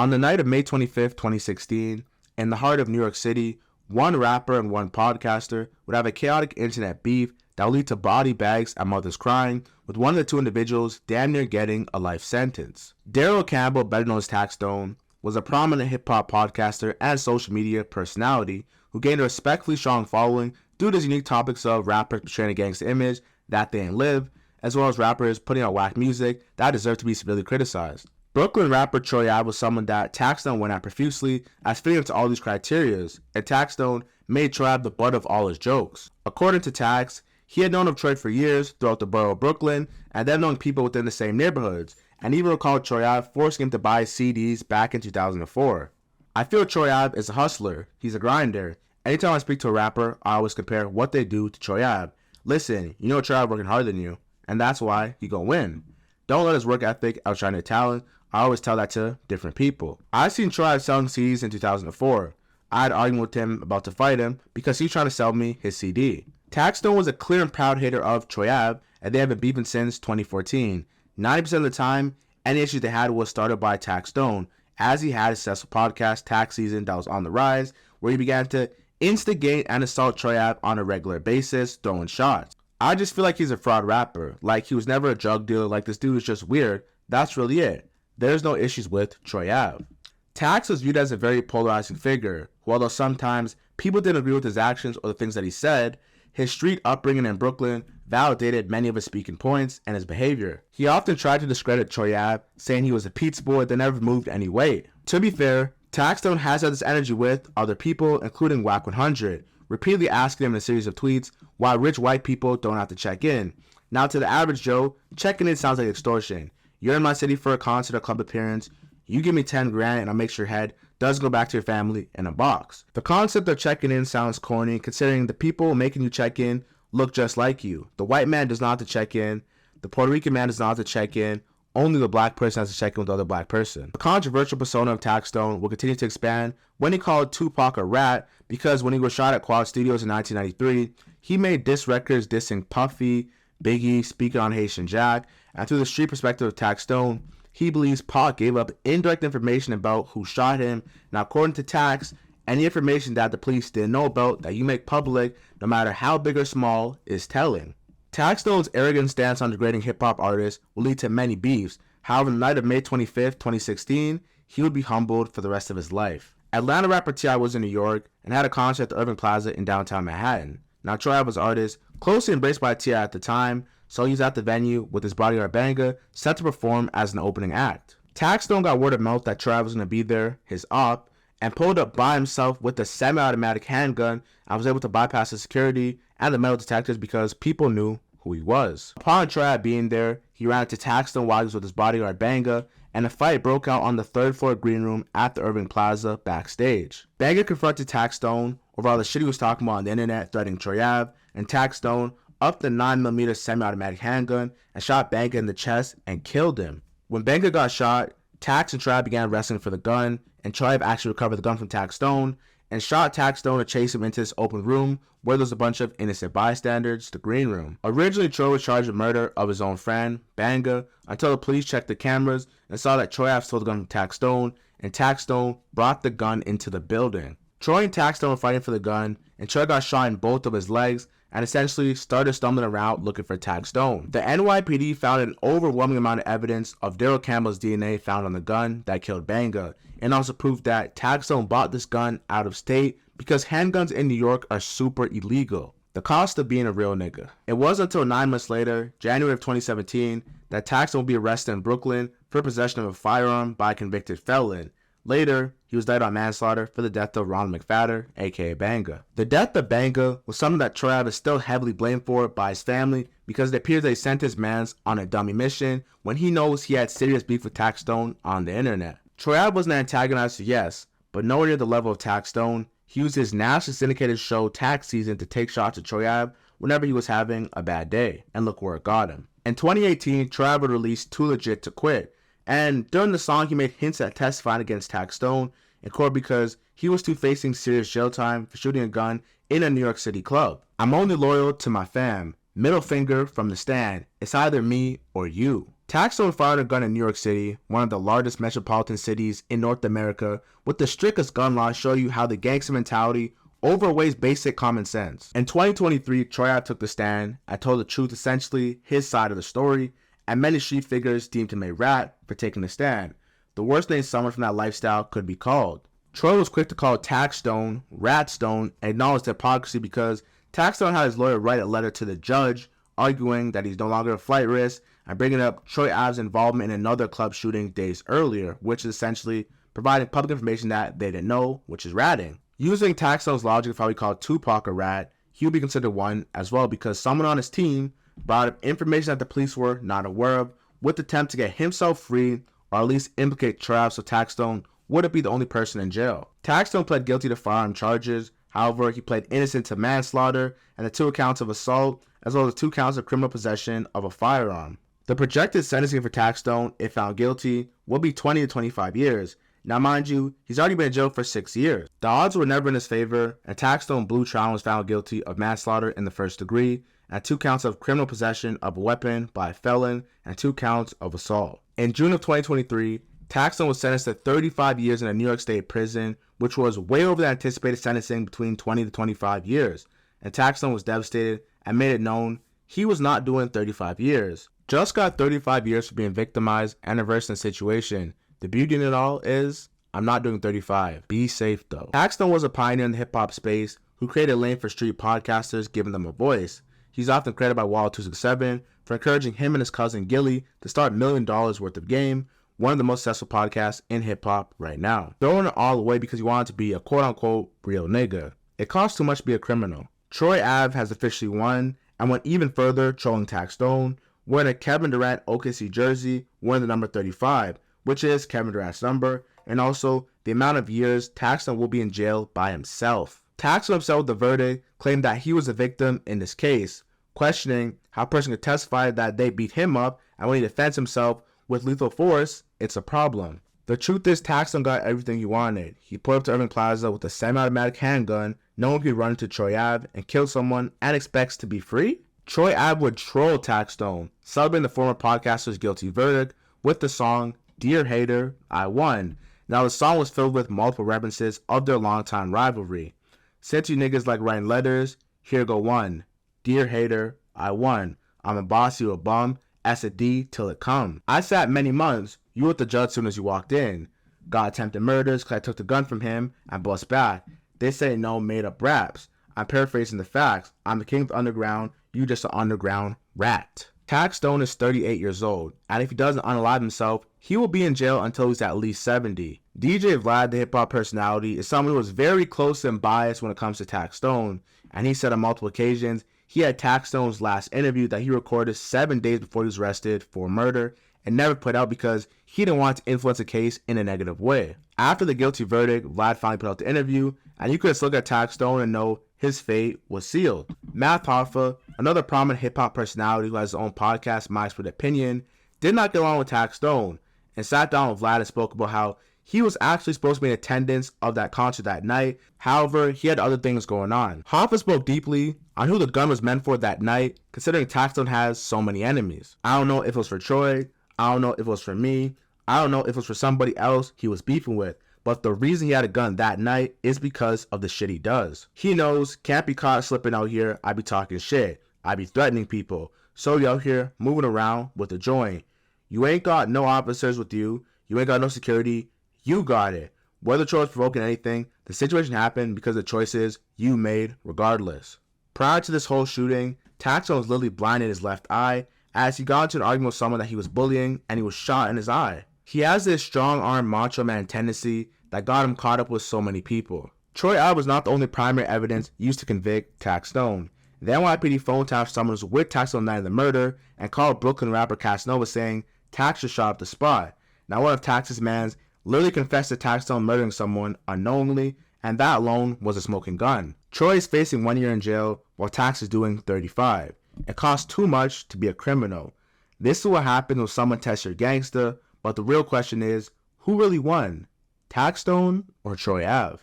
On the night of May 25th, 2016, in the heart of New York City, one rapper and one podcaster would have a chaotic internet beef that would lead to body bags and mothers crying, with one of the two individuals damn near getting a life sentence. Daryl Campbell, better known as Taxstone, was a prominent hip-hop podcaster and social media personality who gained a respectfully strong following due to his unique topics of rappers portraying a gangster image that they ain't live, as well as rappers putting out whack music that deserved to be severely criticized. Brooklyn rapper Troy Ave was someone that Taxstone went at profusely as fitting into all these criterias, and Taxstone made Troy Ave the butt of all his jokes. According to Tax, he had known of Troy for years throughout the borough of Brooklyn, and then known people within the same neighborhoods, and even recalled Troy Ave forcing him to buy CDs back in 2004. I feel Troy Ave is a hustler. He's a grinder. Anytime I speak to a rapper, I always compare what they do to Troy Ave. Listen, you know Troy Ave working harder than you, and that's why he gonna win. Don't let his work ethic outshine your talent. I always tell that to different people. I seen Troy Ave selling CDs in 2004. I had argued with him about to fight him because he's trying to sell me his CD. Taxstone was a clear and proud hater of Troy Ave, and they have been beefing since 2014. 90% of the time, any issues they had was started by Taxstone, as he had a successful podcast, Tax Season, that was on the rise, where he began to instigate and assault Troy Ave on a regular basis, throwing shots. I just feel like he's a fraud rapper. Like, he was never a drug dealer. Like, this dude is just weird. That's really it. There's no issues with Troy Ave. Tax was viewed as a very polarizing figure, who, although sometimes people didn't agree with his actions or the things that he said, his street upbringing in Brooklyn validated many of his speaking points and his behavior. He often tried to discredit Troy Ave, saying he was a pizza boy that never moved any weight. To be fair, Taxstone has had this energy with other people, including Wack 100, repeatedly asking him in a series of tweets why rich white people don't have to check in. Now, to the average Joe, checking in sounds like extortion. You're in my city for a concert or club appearance, you give me 10 grand and I'll make sure your head doesn't go back to your family in a box. The concept of checking in sounds corny, considering the people making you check in look just like you. The white man does not have to check in, the Puerto Rican man does not have to check in, only the black person has to check in with the other black person. The controversial persona of Taxstone will continue to expand when he called Tupac a rat, because when he was shot at Quad Studios in 1993, he made diss records dissing Puffy, Biggie, speaking on Haitian Jack, and through the street perspective of Taxstone, he believes Pac gave up indirect information about who shot him. Now, according to Tax, any information that the police didn't know about that you make public, no matter how big or small, is telling. Taxstone's arrogant stance on degrading hip-hop artists will lead to many beefs. However, on the night of May 25th, 2016, he would be humbled for the rest of his life. Atlanta rapper T.I. was in New York and had a concert at the Irving Plaza in downtown Manhattan. Now, Troy Ave was an artist closely embraced by T.I. at the time, so he was at the venue with his bodyguard Banga, set to perform as an opening act. Taxstone got word of mouth that Troy Ave was going to be there, his op, and pulled up by himself with a semi-automatic handgun and was able to bypass the security and the metal detectors because people knew who he was. Upon Troy Ave being there, he ran into Taxstone while he was with his bodyguard Banga, and a fight broke out on the third floor green room at the Irving Plaza backstage. Banga confronted Taxstone over all the shit he was talking about on the internet, threatening Troy Ave, and Taxstone upped the 9mm semi-automatic handgun and shot Banga in the chest and killed him. When Banga got shot, Tax and Troy Ave began wrestling for the gun, and Troy Ave actually recovered the gun from Taxstone and shot Taxstone to chase him into this open room where there was a bunch of innocent bystanders, the green room. Originally, Troy was charged with murder of his own friend, Banga, until the police checked the cameras and saw that Troy Ave stole the gun from Taxstone, and Taxstone brought the gun into the building. Troy and Taxstone were fighting for the gun, and Troy got shot in both of his legs and essentially started stumbling around looking for Taxstone. The NYPD found an overwhelming amount of evidence of Daryl Campbell's DNA found on the gun that killed Banga, and also proved that Taxstone bought this gun out of state because handguns in New York are super illegal. The cost of being a real nigga. It wasn't until 9 months later, January of 2017, that Taxstone will be arrested in Brooklyn for possession of a firearm by a convicted felon. Later, he was indicted on manslaughter for the death of Ronald McFadder, aka Banga. The death of Banga was something that Troy Ave is still heavily blamed for by his family because it appears they sent his mans on a dummy mission when he knows he had serious beef with Taxstone on the internet. Troy Ave was an antagonizer, yes, but nowhere near the level of Taxstone. He used his nationally syndicated show Tax Season to take shots at Troy Ave whenever he was having a bad day, and look where it got him. In 2018, Troy Ave released Too Legit to Quit, and during the song he made hints at testifying against Taxstone in court because he was too facing serious jail time for shooting a gun in a New York City club. I'm only loyal to my fam. Middle finger from the stand. It's either me or you. Taxstone fired a gun in New York City, one of the largest metropolitan cities in North America, with the strictest gun laws show you how the gangster mentality overweighs basic common sense. In 2023, Troy Ave took the stand and told the truth, essentially his side of the story, and many street figures deemed him a rat for taking the stand. The worst name someone from that lifestyle could be called. Troy was quick to call Taxstone Ratstone and acknowledged the hypocrisy because Taxstone had his lawyer write a letter to the judge arguing that he's no longer a flight risk and bringing up Troy Ave's involvement in another club shooting days earlier, which is essentially providing public information that they didn't know, which is ratting. Using Taxstone's logic of how we call Tupac a rat, he would be considered one as well because someone on his team brought up information that the police were not aware of with the attempt to get himself free or at least implicate Troy Ave, so Taxstone wouldn't be the only person in jail. Taxstone pled guilty to firearm charges. However, he pled innocent to manslaughter and the 2 counts of assault, as well as 2 counts of criminal possession of a firearm. The projected sentencing for Taxstone, if found guilty, will be 20 to 25 years. Now mind you, he's already been in jail for 6 years. The odds were never in his favor, and Taxstone blew trial and was found guilty of manslaughter in the first degree, and 2 counts of criminal possession of a weapon by a felon, and 2 counts of assault. In June of 2023, Taxstone was sentenced to 35 years in a New York State prison, which was way over the anticipated sentencing between 20 to 25 years. And Taxstone was devastated and made it known he was not doing 35 years. Just got 35 years for being victimized and reversed in the situation. The beauty in it all is, I'm not doing 35. Be safe though. Taxstone was a pioneer in the hip-hop space who created a lane for street podcasters, giving them a voice. He's often credited by Wild267 for encouraging him and his cousin Gilly to start $1 million worth of game, one of the most successful podcasts in hip-hop right now. Throwing it all away because he wanted to be a quote-unquote real nigga. It costs too much to be a criminal. Troy Ave has officially won and went even further, trolling Taxstone, wearing a Kevin Durant OKC jersey, wearing the number 35, which is Kevin Durant's number, and also the amount of years Taxstone will be in jail by himself. Taxstone himself with the verdict claimed that he was a victim in this case, questioning how a person could testify that they beat him up, and when he defends himself with lethal force, it's a problem. The truth is, Taxstone got everything he wanted. He pulled up to Irving Plaza with a semi-automatic handgun, knowing he could run into Troy Ave and kill someone and expects to be free? Troy Ave would troll Taxstone, celebrating the former podcaster's guilty verdict with the song Dear Hater, I Won. Now the song was filled with multiple references of their longtime rivalry. Since you niggas like writing letters, here go one. Dear Hater, I won. I'm a boss, you a bum. S a D till it come. I sat many months. You with the judge soon as you walked in. Got attempted murders cause I took the gun from him and bust back. They say no made up raps. I'm paraphrasing the facts. I'm the king of the underground. You just an underground rat. Taxstone is 38 years old, and if he doesn't unalive himself, he will be in jail until he's at least 70. DJ Vlad, the hip-hop personality, is someone who was very close and biased when it comes to Taxstone, and he said on multiple occasions he had Taxstone's last interview that he recorded 7 days before he was arrested for murder and never put out because he didn't want to influence the case in a negative way. After the guilty verdict, Vlad finally put out the interview, and you could just look at Taxstone and know his fate was sealed. Math Hoffa, another prominent hip-hop personality who has his own podcast, My Split Opinion, did not get along with Taxstone and sat down with Vlad and spoke about how he was actually supposed to be in attendance of that concert that night. However, he had other things going on. Hoffa spoke deeply on who the gun was meant for that night, considering Taxstone has so many enemies. I don't know if it was for Troy. I don't know if it was for me. I don't know if it was for somebody else he was beefing with. But the reason he had a gun that night is because of the shit he does. He knows, can't be caught slipping out here. I be talking shit. I be threatening people. So you out here moving around with a joint. You ain't got no officers with you. You ain't got no security. You got it. Whether Troy was provoking anything, the situation happened because of the choices you made regardless. Prior to this whole shooting, Taxstone was literally blind in his left eye as he got into an argument with someone that he was bullying and he was shot in his eye. He has this strong-arm macho man tendency that got him caught up with so many people. Troy Ave was not the only primary evidence used to convict Taxstone. The NYPD phone tapped someone who was with Taxstone the night of the murder and called Brooklyn rapper Casanova saying Tax just shot up the spot. Now one of Tax's mans literally confessed to Taxstone murdering someone unknowingly, and that alone was a smoking gun. Troy is facing 1 year in jail while Tax is doing 35. It costs too much to be a criminal. This is what happens when someone tests your gangster, but the real question is, who really won? Taxstone or Troy Ave?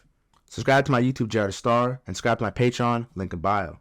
Subscribe to my YouTube, Jared Star, and subscribe to my Patreon, link in bio.